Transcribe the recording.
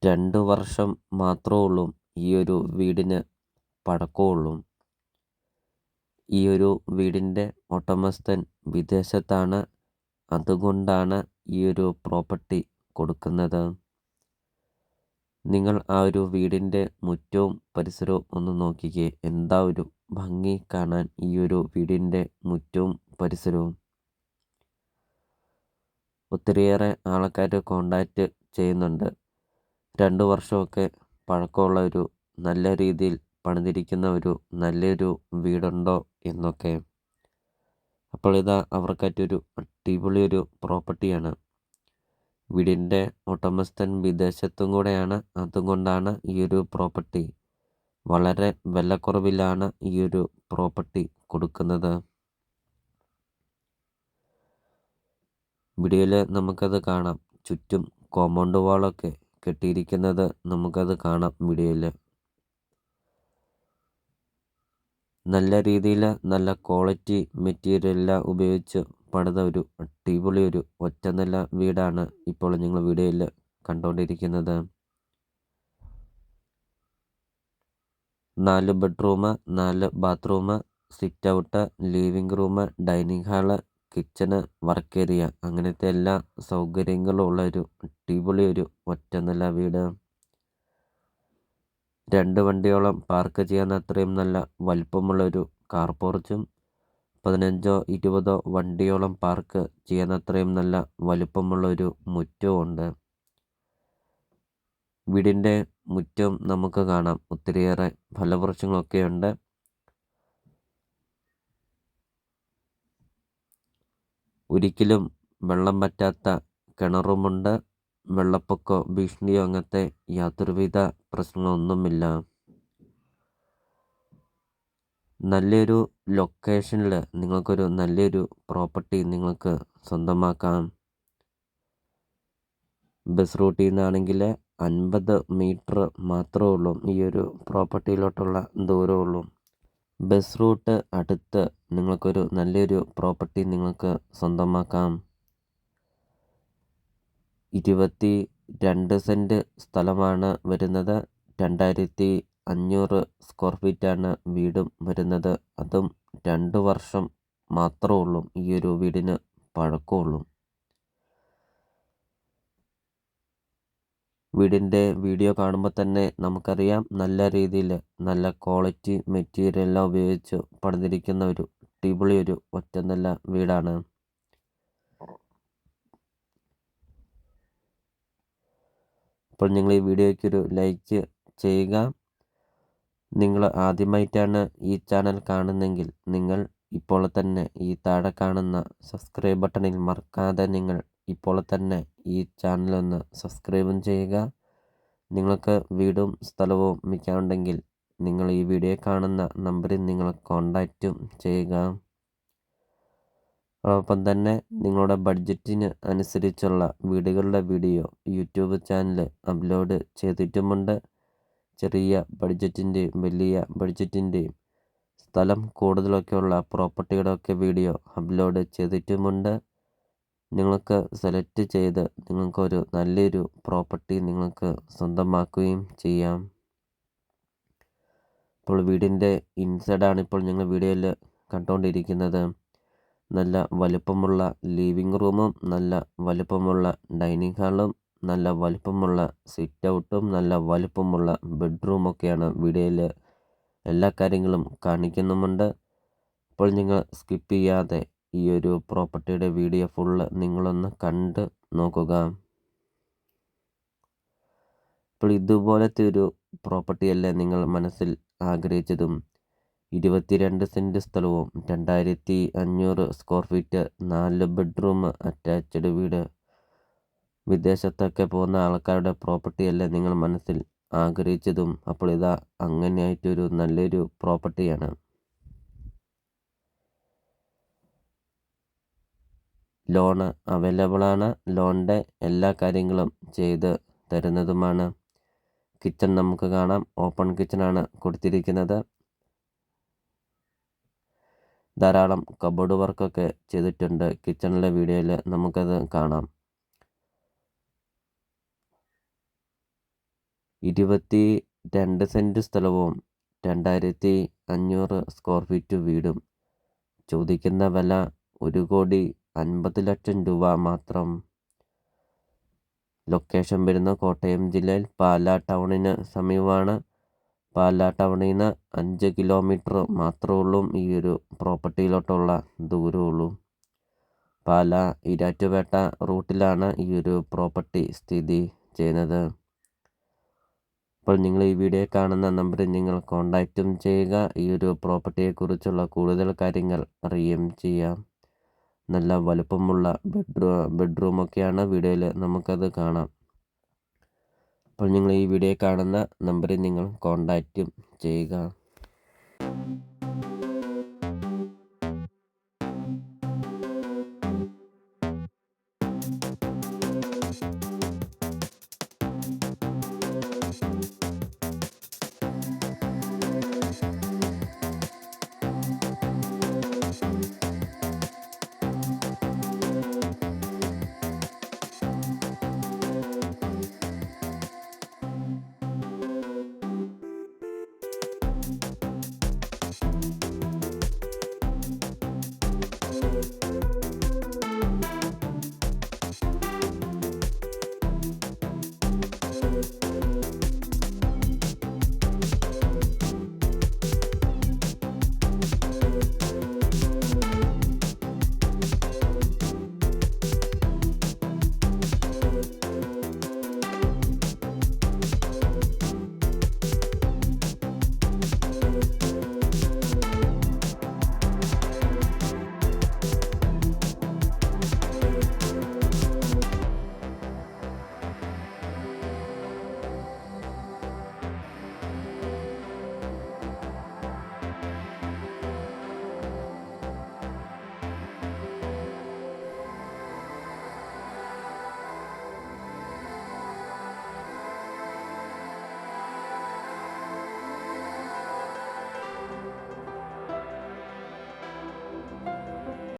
2 വർഷം മാത്രമുള്ളൂ ഈ ഒരു വീടിന് പഴക്കമുള്ളൂ. ഈ ഒരു വീടിൻ്റെ ഉടമസ്ഥൻ വിദേശത്താണ്. അതുകൊണ്ടാണ് ഈ ഒരു പ്രോപ്പർട്ടി കൊടുക്കുന്നത്. നിങ്ങൾ ആ ഒരു വീടിൻ്റെ മുറ്റവും പരിസരവും ഒന്ന് നോക്കിക്കേ. എന്താ ഒരു ഭംഗി കാണാൻ ഈ ഒരു വീടിൻ്റെ മുറ്റവും പരിസരവും. ഒത്തിരിയേറെ ആൾക്കാർ കോണ്ടാക്റ്റ് ചെയ്യുന്നുണ്ട്. 2 വർഷമൊക്കെ പഴക്കമുള്ള ഒരു നല്ല രീതിയിൽ പണിതിരിക്കുന്ന ഒരു നല്ലൊരു വീടുണ്ടോ എന്നൊക്കെ. അപ്പോൾ ഇതാ അവർക്കായിട്ടൊരു അടിപൊളി ഒരു പ്രോപ്പർട്ടിയാണ്. വീടിൻ്റെ ഉടമസ്ഥൻ വിദേശത്തും കൂടെയാണ്. അതുകൊണ്ടാണ് ഈ ഒരു പ്രോപ്പർട്ടി വളരെ വിലക്കുറവിലാണ് ഈ ഒരു പ്രോപ്പർട്ടി കൊടുക്കുന്നത്. വീഡിയോയിൽ നമുക്കത് കാണാം. ചുറ്റും കോമ്പൗണ്ട് വാളൊക്കെ കെട്ടിയിരിക്കുന്നത് നമുക്കത് കാണാം വീഡിയോയിൽ. നല്ല രീതിയിൽ നല്ല ക്വാളിറ്റി മെറ്റീരിയലെല്ലാം ഉപയോഗിച്ച് പണിത ഒരു അടിപൊളി ഒരു ഒറ്റനില വീടാണ് ഇപ്പോൾ നിങ്ങൾ വീഡിയോയിൽ കണ്ടുകൊണ്ടിരിക്കുന്നത്. 4 bedroom, 4 bathroom, sit out, living room, dining hall, kitchen, work area, അങ്ങനത്തെ എല്ലാ സൗകര്യങ്ങളും ഉള്ള ഒരു അടിപൊളി ഒരു ഒറ്റനില വീട്. 2 വണ്ടിയോളം പാർക്ക് ചെയ്യാൻ അത്രയും നല്ല വലിപ്പമുള്ളൊരു കാർ പോർച്ചും 15-20 വണ്ടിയോളം പാർക്ക് ചെയ്യാൻ അത്രയും നല്ല വലിപ്പമുള്ളൊരു മുറ്റവും ഉണ്ട്. വീടിൻ്റെ മുറ്റം നമുക്ക് കാണാം. ഒത്തിരിയേറെ ഫലവൃക്ഷങ്ങളൊക്കെ ഉണ്ട്. ഒരിക്കലും വെള്ളം പറ്റാത്ത കിണറുമുണ്ട്. വെള്ളപ്പൊക്കമോ ഭീഷണിയോ അങ്ങനത്തെ യാതൊരുവിധ പ്രശ്നങ്ങളൊന്നുമില്ല. നല്ലൊരു ലൊക്കേഷനിൽ നിങ്ങൾക്കൊരു നല്ലൊരു പ്രോപ്പർട്ടി നിങ്ങൾക്ക് സ്വന്തമാക്കാം. ബസ് റൂട്ടിൽ നിന്നാണെങ്കിൽ 50 മീറ്റർ മാത്രമേ ഉള്ളൂ ഈ ഒരു പ്രോപ്പർട്ടിയിലോട്ടുള്ള ദൂരമുള്ളൂ. ബസ് റൂട്ട് അടുത്ത് നിങ്ങൾക്കൊരു നല്ലൊരു പ്രോപ്പർട്ടി നിങ്ങൾക്ക് സ്വന്തമാക്കാം. 22 സെൻറ്റ് സ്ഥലമാണ് വരുന്നത്. 2500 സ്ക്വയർ ഫീറ്റാണ് വീടും വരുന്നത്. അതും 2 വർഷം മാത്രമേ ഉള്ളൂ ഈ ഒരു വീടിന് പഴക്കമുള്ളൂ. വീടിൻ്റെ വീഡിയോ കാണുമ്പോൾ തന്നെ നമുക്കറിയാം നല്ല രീതിയിൽ നല്ല ക്വാളിറ്റി മെറ്റീരിയൽ എല്ലാം ഉപയോഗിച്ച് പണിതിരിക്കുന്ന ഒരു അടിപൊളി ഒരു ഒറ്റനില വീടാണ്. അപ്പോൾ നിങ്ങൾ ഈ വീഡിയോയ്ക്കൊരു ലൈക്ക് ചെയ്യുക. നിങ്ങൾ ആദ്യമായിട്ടാണ് ഈ ചാനൽ കാണുന്നതെങ്കിൽ നിങ്ങൾ ഇപ്പോൾ തന്നെ ഈ താഴെ കാണുന്ന സബ്സ്ക്രൈബ് ബട്ടണിൽ മറക്കാതെ നിങ്ങൾ ഇപ്പോൾ തന്നെ ഈ ചാനലൊന്ന് സബ്സ്ക്രൈബും ചെയ്യുക. നിങ്ങൾക്ക് വീടും സ്ഥലവും വിൽക്കാനുണ്ടെങ്കിൽ നിങ്ങൾ ഈ വീഡിയോ കാണുന്ന നമ്പറിൽ നിങ്ങൾ കോണ്ടാക്റ്റും ചെയ്യുക. അതോടൊപ്പം തന്നെ നിങ്ങളുടെ ബഡ്ജറ്റിന് അനുസരിച്ചുള്ള വീടുകളുടെ വീഡിയോ യൂട്യൂബ് ചാനൽ അപ്ലോഡ് ചെയ്തിട്ടുമുണ്ട്. ചെറിയ ബഡ്ജറ്റിൻ്റെയും വലിയ ബഡ്ജറ്റിൻ്റെയും സ്ഥലം കൂടുതലൊക്കെയുള്ള പ്രോപ്പർട്ടിയുടെയൊക്കെ വീഡിയോ അപ്ലോഡ് ചെയ്തിട്ടുമുണ്ട്. നിങ്ങൾക്ക് സെലക്ട് ചെയ്ത് നിങ്ങൾക്കൊരു നല്ലൊരു പ്രോപ്പർട്ടി നിങ്ങൾക്ക് സ്വന്തമാക്കുകയും ചെയ്യാം. ഇപ്പോൾ വീടിൻ്റെ ഇൻസൈഡാണ് ഇപ്പോൾ നിങ്ങൾ വീഡിയോയിൽ കണ്ടുകൊണ്ടിരിക്കുന്നത്. നല്ല വലുപ്പമുള്ള ലിവിംഗ് റൂമും നല്ല വലുപ്പമുള്ള ഡൈനിങ് ഹാളും നല്ല വലുപ്പമുള്ള സിറ്റ് ഔട്ടും നല്ല വലുപ്പമുള്ള ബെഡ്റൂമൊക്കെയാണ് വീഡിയോയിൽ എല്ലാ കാര്യങ്ങളും കാണിക്കുന്നുമുണ്ട്. അപ്പോൾ നിങ്ങൾ സ്കിപ്പ് ചെയ്യാതെ ഈ ഒരു പ്രോപ്പർട്ടിയുടെ വീഡിയോ ഫുള്ള് നിങ്ങളൊന്ന് കണ്ട് നോക്കുക. അപ്പോൾ ഇതുപോലത്തെ ഒരു പ്രോപ്പർട്ടിയല്ലേ നിങ്ങൾ മനസ്സിൽ ആഗ്രഹിച്ചതും. 22 സെൻറ്റ് സ്ഥലവും 2500 സ്ക്വയർ ഫീറ്റ് 4 ബെഡ്റൂം അറ്റാച്ച്ഡ് വീട്. വിദേശത്തൊക്കെ പോകുന്ന ആൾക്കാരുടെ പ്രോപ്പർട്ടിയല്ലേ നിങ്ങൾ മനസ്സിൽ ആഗ്രഹിച്ചതും. അപ്പോൾ ഇതാ അങ്ങനെയായിട്ടൊരു നല്ലൊരു പ്രോപ്പർട്ടിയാണ്. ലോണ് അവൈലബിളാണ്. ലോണിൻ്റെ എല്ലാ കാര്യങ്ങളും ചെയ്ത് തരുന്നതുമാണ്. കിച്ചൺ നമുക്ക് കാണാം. ഓപ്പൺ കിച്ചണാണ് കൊടുത്തിരിക്കുന്നത്. ധാരാളം കബോർഡ് വർക്കൊക്കെ ചെയ്തിട്ടുണ്ട്. കിച്ചണിലെ വീഡിയോയിൽ നമുക്കത് കാണാം. 22 സെൻറ്റ് സ്ഥലവും 2500 സ്ക്വയർ ഫീറ്റ് വീടും. ചോദിക്കുന്ന വില 1,50,00,000 രൂപ മാത്രം. ലൊക്കേഷൻ വരുന്ന കോട്ടയം ജില്ലയിൽ പാലാ ടൗണിന് സമീപമാണ്. പാലാ ടൗണിൽ നിന്ന് 5 കിലോമീറ്റർ മാത്രമേ ഉള്ളൂ ഈ ഒരു പ്രോപ്പർട്ടിയിലോട്ടുള്ള ദൂരമുള്ളൂ. പാലാ ഈരാറ്റുപേട്ട റൂട്ടിലാണ് ഈ ഒരു പ്രോപ്പർട്ടി സ്ഥിതി ചെയ്യുന്നത്. അപ്പോൾ നിങ്ങൾ ഈ വീഡിയോ കാണുന്ന നമ്പറിൽ നിങ്ങൾ കോൺടാക്റ്റും ചെയ്യുക. ഈ ഒരു പ്രോപ്പർട്ടിയെക്കുറിച്ചുള്ള കൂടുതൽ കാര്യങ്ങൾ അറിയുകയും ചെയ്യാം. നല്ല വലുപ്പമുള്ള ബെഡ്റൂമൊക്കെയാണ് വീഡിയോയിൽ നമുക്കത് കാണാം. അപ്പോൾ നിങ്ങൾ ഈ വീഡിയോ കാണുന്ന നമ്പറിൽ നിങ്ങൾ കോൺടാക്റ്റും ചെയ്യുക.